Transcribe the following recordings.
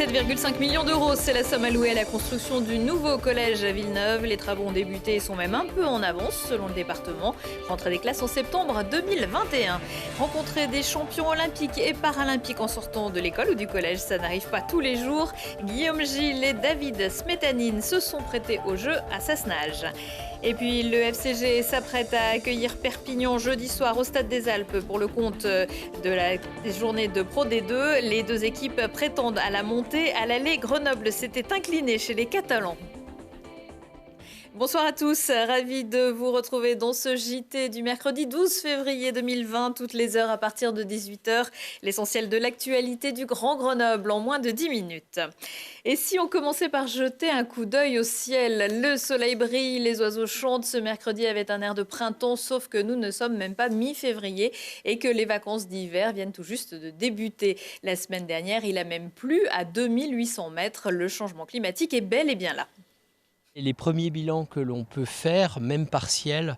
17,5 millions d'euros, c'est la somme allouée à la construction du nouveau collège à Villeneuve. Les travaux ont débuté et sont même un peu en avance selon le département. Rentrée des classes en septembre 2021. Rencontrer des champions olympiques et paralympiques en sortant de l'école ou du collège, ça n'arrive pas tous les jours. Guillaume Gilles et David Smetanine se sont prêtés au jeu à Sassenage. Et puis le FCG s'apprête à accueillir Perpignan jeudi soir au Stade des Alpes pour le compte de la journée de Pro D2. Les deux équipes prétendent à la montée. À l'aller, Grenoble s'était incliné chez les Catalans. Bonsoir à tous, ravi de vous retrouver dans ce JT du mercredi 12 février 2020, toutes les heures à partir de 18h, l'essentiel de l'actualité du Grand Grenoble en moins de 10 minutes. Et si on commençait par jeter un coup d'œil au ciel, le soleil brille, les oiseaux chantent, ce mercredi avait un air de printemps, sauf que nous ne sommes même pas mi-février et que les vacances d'hiver viennent tout juste de débuter. La semaine dernière, il a même plu à 2800 mètres, le changement climatique est bel et bien là. Et les premiers bilans que l'on peut faire, même partiels,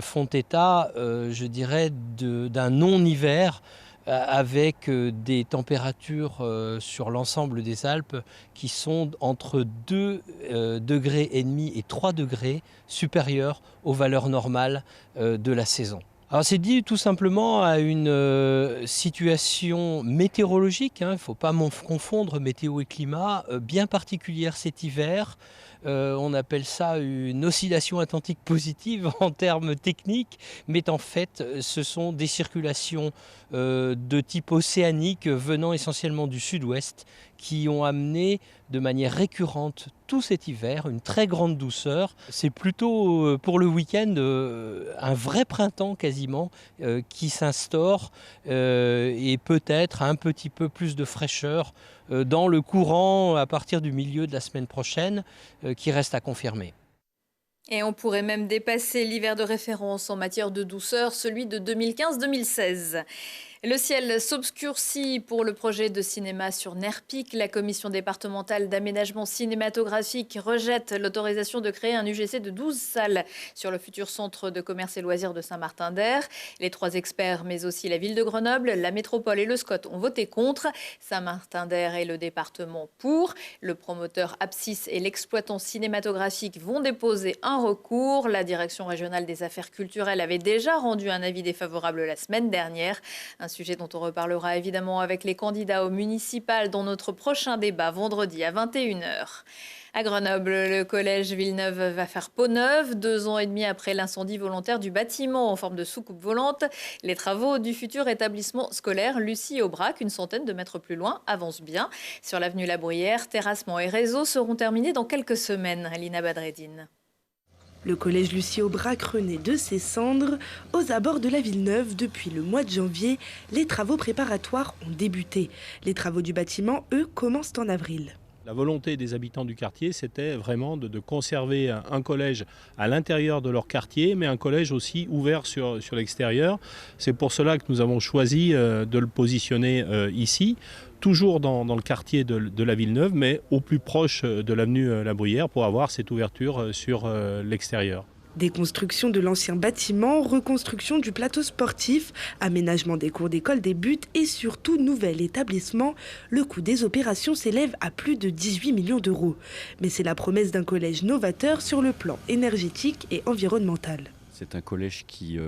font état, je dirais, d'un non-hiver avec des températures sur l'ensemble des Alpes qui sont entre 2,5 degrés et 3 degrés supérieures aux valeurs normales de la saison. Alors c'est dû tout simplement à une situation météorologique, il ne faut pas confondre météo et climat, bien particulière cet hiver. On appelle ça une oscillation atlantique positive en termes techniques, mais en fait ce sont des circulations de type océanique venant essentiellement du sud-ouest qui ont amené de manière récurrente tout cet hiver une très grande douceur. C'est plutôt pour le week-end un vrai printemps quasiment qui s'instaure et peut-être un petit peu plus de fraîcheur dans le courant à partir du milieu de la semaine prochaine qui reste à confirmer. Et on pourrait même dépasser l'hiver de référence en matière de douceur, celui de 2015-2016. Le ciel s'obscurcit pour le projet de cinéma sur Nerpic. La commission départementale d'aménagement cinématographique rejette l'autorisation de créer un UGC de 12 salles sur le futur centre de commerce et loisirs de Saint-Martin-d'Air. Les 3 experts, mais aussi la ville de Grenoble, la métropole et le SCOT ont voté contre. Saint-Martin-d'Air et le département pour. Le promoteur Apsis et l'exploitant cinématographique vont déposer un recours. La direction régionale des affaires culturelles avait déjà rendu un avis défavorable la semaine dernière. Un sujet dont on reparlera évidemment avec les candidats aux municipales dans notre prochain débat vendredi à 21h. À Grenoble, le collège Villeneuve va faire peau neuve. 2 ans et demi après l'incendie volontaire du bâtiment en forme de soucoupe volante, les travaux du futur établissement scolaire Lucie-Aubrac, une centaine de mètres plus loin, avancent bien. Sur l'avenue La Bruyère, terrassement et réseau seront terminés dans quelques semaines. Lina Badreddine. Le collège Lucie-Aubrac renaît de ses cendres. Aux abords de la Villeneuve, depuis le mois de janvier, les travaux préparatoires ont débuté. Les travaux du bâtiment, eux, commencent en avril. La volonté des habitants du quartier, c'était vraiment de conserver un collège à l'intérieur de leur quartier, mais un collège aussi ouvert sur l'extérieur. C'est pour cela que nous avons choisi de le positionner ici, toujours dans le quartier de la Villeneuve, mais au plus proche de l'avenue La Bruyère pour avoir cette ouverture sur l'extérieur. Déconstruction de l'ancien bâtiment, reconstruction du plateau sportif, aménagement des cours d'école des buts et surtout nouvel établissement. Le coût des opérations s'élève à plus de 18 millions d'euros. Mais c'est la promesse d'un collège novateur sur le plan énergétique et environnemental. C'est un collège qui,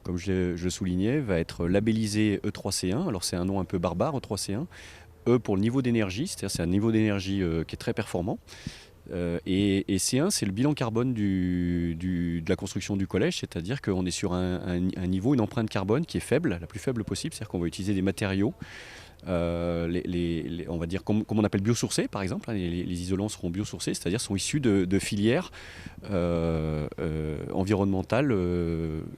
comme je le soulignais, va être labellisé E3C1. Alors c'est un nom un peu barbare, E3C1. E pour le niveau d'énergie, c'est-à-dire c'est un niveau d'énergie qui est très performant. Et C1, c'est le bilan carbone de la construction du collège, c'est-à-dire qu'on est sur un niveau, une empreinte carbone qui est faible, la plus faible possible, c'est-à-dire qu'on va utiliser des matériaux, on va dire comme on appelle biosourcés par exemple, les isolants seront biosourcés, c'est-à-dire sont issus de filières environnementales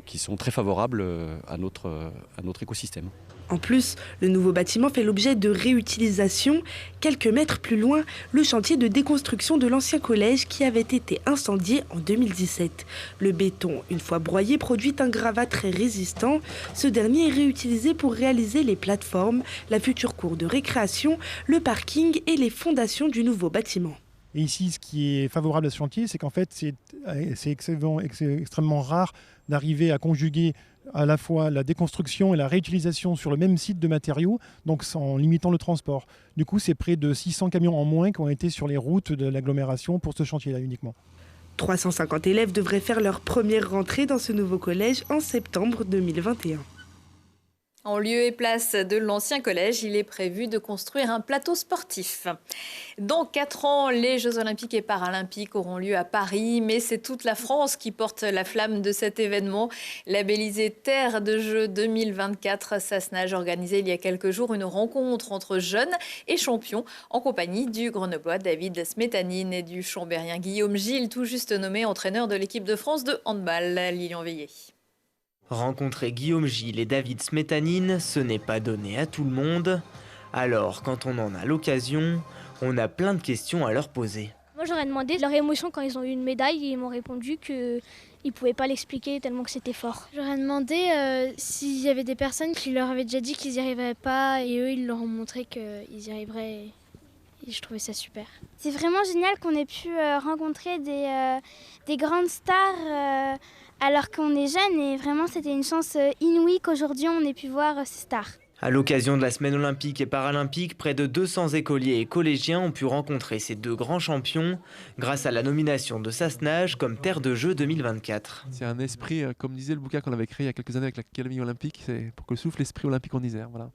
qui sont très favorables à notre écosystème. En plus, le nouveau bâtiment fait l'objet de réutilisation. Quelques mètres plus loin, le chantier de déconstruction de l'ancien collège qui avait été incendié en 2017. Le béton, une fois broyé, produit un gravat très résistant. Ce dernier est réutilisé pour réaliser les plateformes, la future cour de récréation, le parking et les fondations du nouveau bâtiment. Et ici, ce qui est favorable à ce chantier, c'est qu'en fait, c'est extrêmement rare d'arriver à conjuguer à la fois la déconstruction et la réutilisation sur le même site de matériaux, donc en limitant le transport. Du coup, c'est près de 600 camions en moins qui ont été sur les routes de l'agglomération pour ce chantier-là uniquement. 350 élèves devraient faire leur première rentrée dans ce nouveau collège en septembre 2021. En lieu et place de l'ancien collège, il est prévu de construire un plateau sportif. Dans 4 ans, les Jeux Olympiques et Paralympiques auront lieu à Paris, mais c'est toute la France qui porte la flamme de cet événement. Labellisé Terre de Jeux 2024, Sassenage organisait il y a quelques jours une rencontre entre jeunes et champions en compagnie du Grenoblois David Smetanine et du Chambérien Guillaume Gilles, tout juste nommé entraîneur de l'équipe de France de handball. Lilian Veillé. Rencontrer Guillaume Gilles et David Smetanine, ce n'est pas donné à tout le monde. Alors, quand on en a l'occasion, on a plein de questions à leur poser. Moi, j'aurais demandé leur émotion quand ils ont eu une médaille et ils m'ont répondu qu'ils ne pouvaient pas l'expliquer tellement que c'était fort. J'aurais demandé s'il y avait des personnes qui leur avaient déjà dit qu'ils n'y arriveraient pas et eux, ils leur ont montré qu'ils y arriveraient. Et je trouvais ça super. C'est vraiment génial qu'on ait pu rencontrer des grandes stars alors qu'on est jeune et vraiment c'était une chance inouïe qu'aujourd'hui on ait pu voir ces stars. À l'occasion de la semaine olympique et paralympique, près de 200 écoliers et collégiens ont pu rencontrer ces 2 grands champions grâce à la nomination de Sassenage comme Terre de Jeux 2024. C'est un esprit, comme disait le bouquin qu'on avait créé il y a quelques années avec l'Académie olympique, c'est pour que souffle l'esprit olympique en Isère. Voilà.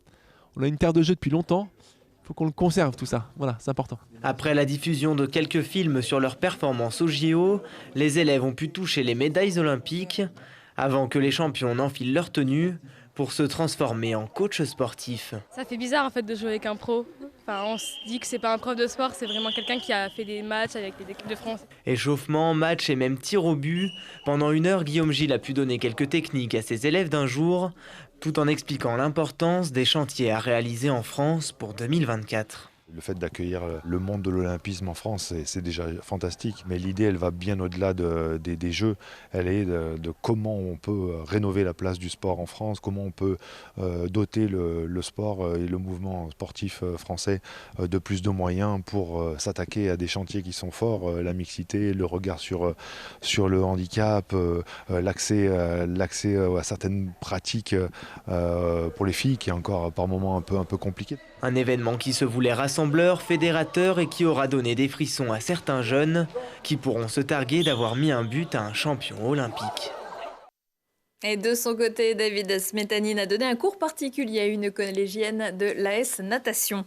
On a une terre de jeu depuis longtemps. Il faut qu'on le conserve tout ça, voilà, c'est important. Après la diffusion de quelques films sur leurs performances au JO, les élèves ont pu toucher les médailles olympiques avant que les champions n'enfilent leur tenue pour se transformer en coach sportif. Ça fait bizarre en fait de jouer avec un pro. Enfin, on se dit que c'est pas un prof de sport, c'est vraiment quelqu'un qui a fait des matchs avec les équipes de France. Échauffement, match et même tir au but. Pendant 1 heure, Guillaume Gilles a pu donner quelques techniques à ses élèves d'un jour, tout en expliquant l'importance des chantiers à réaliser en France pour 2024. Le fait d'accueillir le monde de l'olympisme en France, c'est déjà fantastique. Mais l'idée, elle va bien au-delà des Jeux. Elle est de comment on peut rénover la place du sport en France, comment on peut doter le sport et le mouvement sportif français de plus de moyens pour s'attaquer à des chantiers qui sont forts. La mixité, le regard sur le handicap, l'accès à certaines pratiques pour les filles qui est encore par moments un peu compliqué. Un événement qui se voulait rassembleur, fédérateur et qui aura donné des frissons à certains jeunes qui pourront se targuer d'avoir mis un but à un champion olympique. Et de son côté, David Smetanine a donné un cours particulier à une collégienne de l'AS Natation.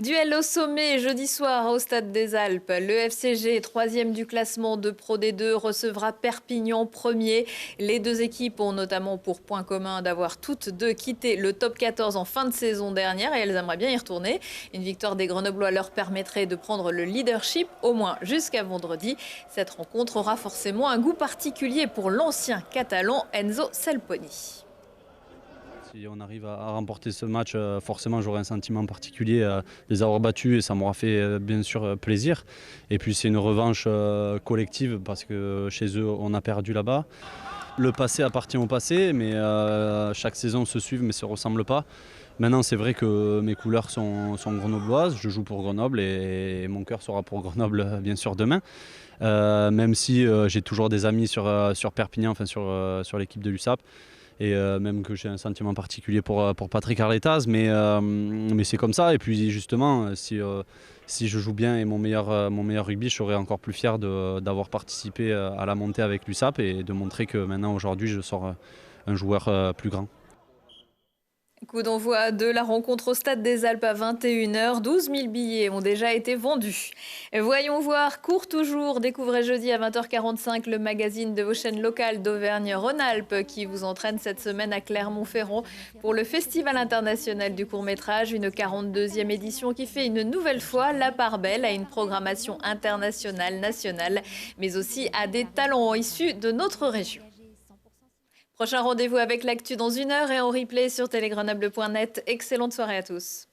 Duel au sommet jeudi soir au Stade des Alpes. Le FCG, 3e du classement de Pro D2, recevra Perpignan 1er. Les 2 équipes ont notamment pour point commun d'avoir toutes 2 quitté le top 14 en fin de saison dernière et elles aimeraient bien y retourner. Une victoire des Grenoblois leur permettrait de prendre le leadership au moins jusqu'à vendredi. Cette rencontre aura forcément un goût particulier pour l'ancien catalan Enzo Selponi. Si on arrive à remporter ce match, forcément j'aurai un sentiment particulier de les avoir battus et ça m'aura fait bien sûr plaisir. Et puis c'est une revanche collective parce que chez eux on a perdu là-bas. Le passé appartient au passé, mais chaque saison se suit mais ne se ressemble pas. Maintenant c'est vrai que mes couleurs sont grenobloises, je joue pour Grenoble et mon cœur sera pour Grenoble bien sûr demain. Même si j'ai toujours des amis sur Perpignan, enfin sur l'équipe de l'USAP. Et même que j'ai un sentiment particulier pour Patrick Arletaz, mais c'est comme ça. Et puis justement, si je joue bien et mon meilleur rugby, je serai encore plus fier d'avoir participé à la montée avec l'USAP et de montrer que maintenant, aujourd'hui, je sors un joueur plus grand. Coup d'envoi de la rencontre au Stade des Alpes à 21h. 12 000 billets ont déjà été vendus. Voyons voir, court toujours. Découvrez jeudi à 20h45 le magazine de vos chaînes locales d'Auvergne-Rhône-Alpes qui vous entraîne cette semaine à Clermont-Ferrand pour le Festival international du court-métrage. Une 42e édition qui fait une nouvelle fois la part belle à une programmation internationale, nationale, mais aussi à des talents issus de notre région. Prochain rendez-vous avec l'actu dans 1 heure et en replay sur telegrenable.net. Excellente soirée à tous.